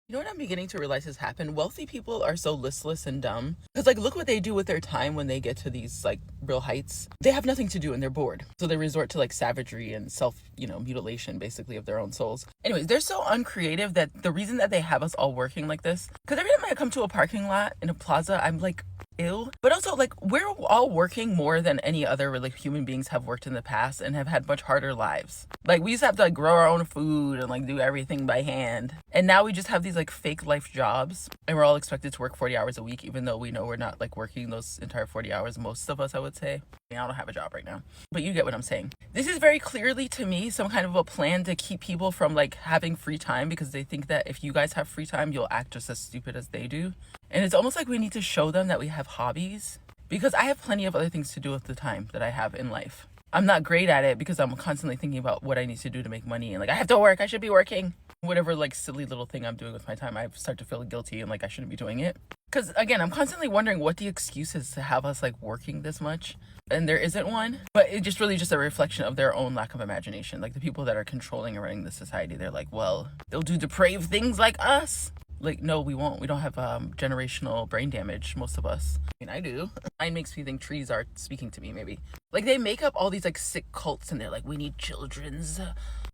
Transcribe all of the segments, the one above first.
You know what I'm beginning to realize has happened? Wealthy people are so listless and dumb. Because, like, look what they do with their time when they get to these, like, real heights. They have nothing to do and they're bored. So they resort to, like, savagery and mutilation, basically, of their own souls. Anyways, they're so uncreative that the reason that they have us all working like this, because every time I come to a parking lot in a plaza, I'm like, ew. But also, like, we're all working more than any other like human beings have worked in the past and have had much harder lives. Like, we used to have to like grow our own food and like do everything by hand, and now we just have these like fake life jobs, and we're all expected to work 40 hours a week, even though we know we're not like working those entire 40 hours, most of us, I would say. I don't have a job right now, but you get what I'm saying. This is very clearly to me some kind of a plan to keep people from like having free time, because they think that if you guys have free time, you'll act just as stupid as they do. And it's almost like we need to show them that we have hobbies, because I have plenty of other things to do with the time that I have in life. I'm not great at it because I'm constantly thinking about what I need to do to make money, and like, I have to work, I should be working. Whatever like silly little thing I'm doing with my time, I start to feel guilty and like I shouldn't be doing it. Because again, I'm constantly wondering what the excuse is to have us like working this much. And there isn't one, but it's just really just a reflection of their own lack of imagination. Like, the people that are controlling and running the society, they're like, well, they'll do depraved things like us. Like, no, we won't. We don't have generational brain damage, most of us. I mean, I do. Mine makes me think trees are speaking to me, maybe. Like, they make up all these like sick cults, and they're like, we need children's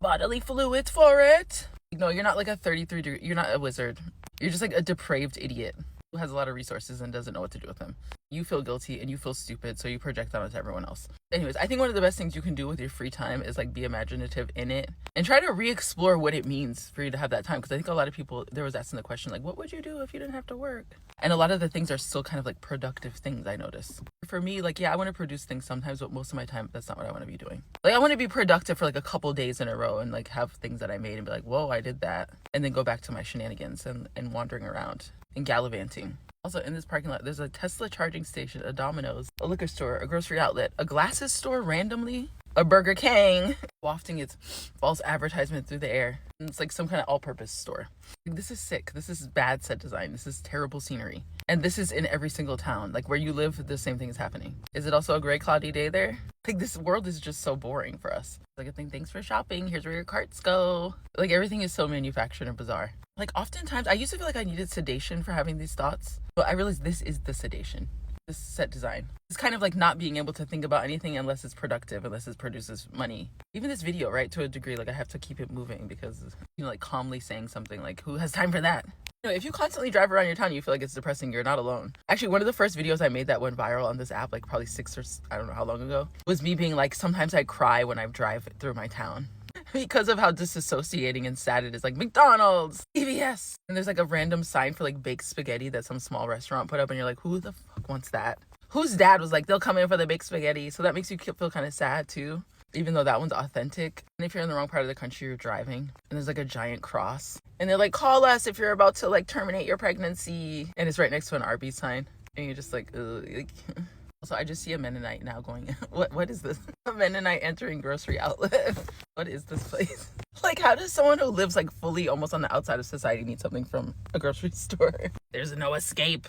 bodily fluids for it. No, you're not like a 33 you're not a wizard. You're just like a depraved idiot who has a lot of resources and doesn't know what to do with them. You feel guilty and you feel stupid, so you project that onto everyone else. Anyways, I think one of the best things you can do with your free time is like be imaginative in it and try to re-explore what it means for you to have that time. Because I think a lot of people, there was asking the question like, what would you do if you didn't have to work? And a lot of the things are still kind of like productive things, I notice. For me, like, yeah, I want to produce things sometimes, but most of my time, that's not what I want to be doing. Like, I want to be productive for like a couple days in a row and like have things that I made and be like, whoa, I did that. And then go back to my shenanigans and wandering around and gallivanting. Also, in this parking lot, there's a Tesla charging station, a Domino's, a liquor store, a grocery outlet, a glasses store randomly, a Burger King, wafting its false advertisement through the air. And it's like some kind of all-purpose store. Like, this is sick. This is bad set design. This is terrible scenery. And this is in every single town. Like, where you live, the same thing is happening. Is it also a gray, cloudy day there? Like, this world is just so boring for us. Like, I think, thanks for shopping. Here's where your carts go. Like, everything is so manufactured and bizarre. Like, oftentimes, I used to feel like I needed sedation for having these thoughts, but I realized this is the sedation. This set design. It's kind of like not being able to think about anything unless it's productive, unless it produces money. Even this video, right, to a degree, like, I have to keep it moving because, like, calmly saying something like, who has time for that? If you constantly drive around your town and you feel like it's depressing, you're not alone. Actually, one of the first videos I made that went viral on this app, like probably I don't know how long ago, was me being like, sometimes I cry when I drive through my town. Because of how disassociating and sad it is. Like, McDonald's, CVS, and there's like a random sign for like baked spaghetti that some small restaurant put up, and you're like, who the fuck wants that? Whose dad was like, they'll come in for the baked spaghetti? So that makes you feel kind of sad too, even though that one's authentic. And if you're in the wrong part of the country, you're driving and there's like a giant cross, and they're like, call us if you're about to like terminate your pregnancy, and it's right next to an Arby's sign, and you're just like, ugh. Also, I just see a Mennonite now going, what is this? A Mennonite entering grocery outlet. What is this place? Like, how does someone who lives like fully almost on the outside of society need something from a grocery store? There's no escape.